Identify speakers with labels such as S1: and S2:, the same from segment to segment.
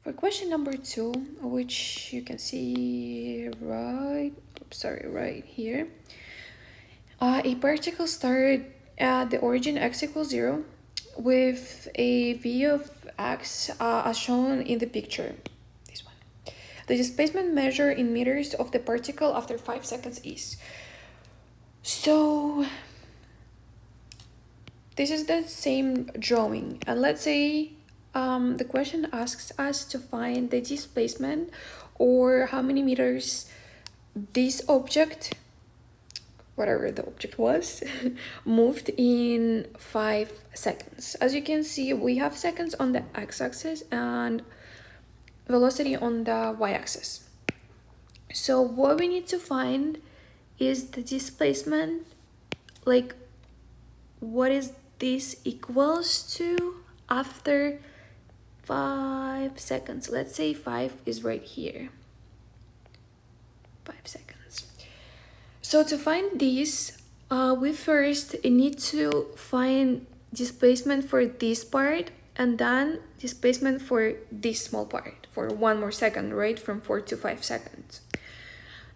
S1: For question number 2, which you can see right here, a particle started at the origin x equals 0 with a v of x as shown in the picture. This one. The displacement measured in meters of the particle after 5 seconds is. So this is the same drawing, and let's say the question asks us to find the displacement or how many meters this object, whatever the object was, moved in 5 seconds. As you can see, we have seconds on the x-axis and velocity on the y-axis. So what we need to find is the displacement, like what is this equals to after 5 seconds. Let's say 5 is right here. 5 seconds. So to find this, we first need to find displacement for this part and then displacement for this small part for 1 more second, right? From 4 to 5 seconds.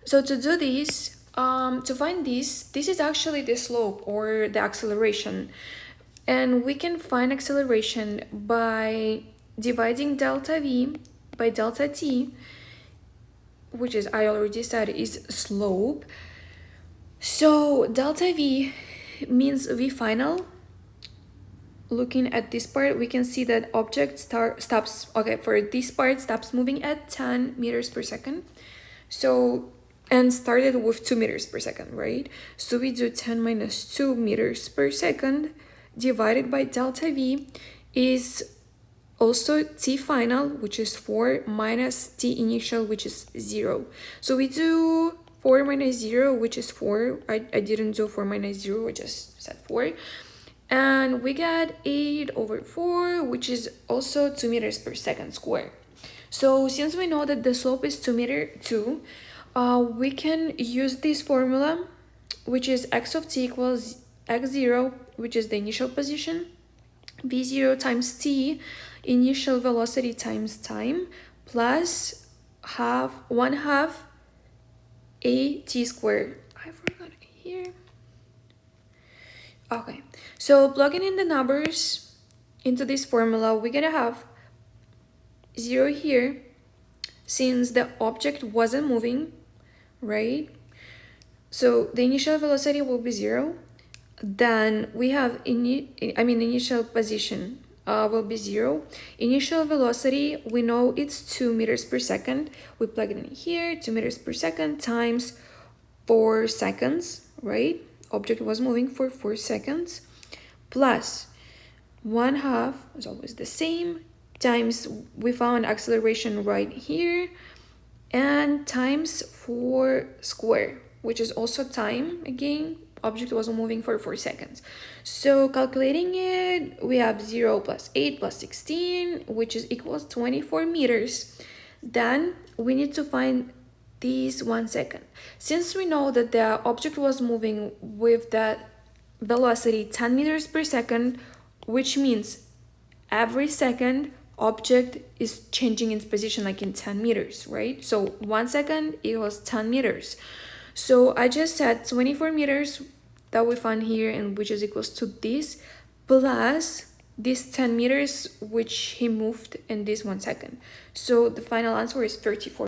S1: So to do this, to find this is actually the slope or the acceleration. And we can find acceleration by dividing delta v by delta t, which is, I already said, is slope. So delta v means v final. Looking at this part, we can see that object stops, okay, for this part stops moving at 10 meters per second. So, and started with 2 meters per second, right? So we do 10 minus 2 meters per second divided by delta v is also t final, which is 4, minus t initial, which is 0. So we do 4 minus 0, which is 4. I didn't do 4 minus 0, I just said 4. And we get 8 over 4, which is also 2 meters per second squared. So since we know that the slope is 2 meter 2, we can use this formula, which is x of t equals x0, which is the initial position, v0 times t, initial velocity times time, plus 1/2 a t squared. I forgot it here. Okay, so plugging in the numbers into this formula, we're gonna have 0 here since the object wasn't moving, right? So the initial velocity will be 0. Then we have initial position will be 0. Initial velocity, we know it's 2 meters per second. We plug it in here, 2 meters per second times 4 seconds, right? Object was moving for 4 seconds, plus 1/2 is always the same, times we found acceleration right here, and times 4 square, which is also time again. Object was moving for 4 seconds. So calculating it, we have 0 plus 8 plus 16, which is equals 24 meters. Then we need to find this 1 second. Since we know that the object was moving with the velocity 10 meters per second, which means every second object is changing its position like in 10 meters, right? So 1 second equals 10 meters. So I just said 24 meters that we found here, and which is equals to this, plus this 10 meters which he moved in this 1 second. So the final answer is 34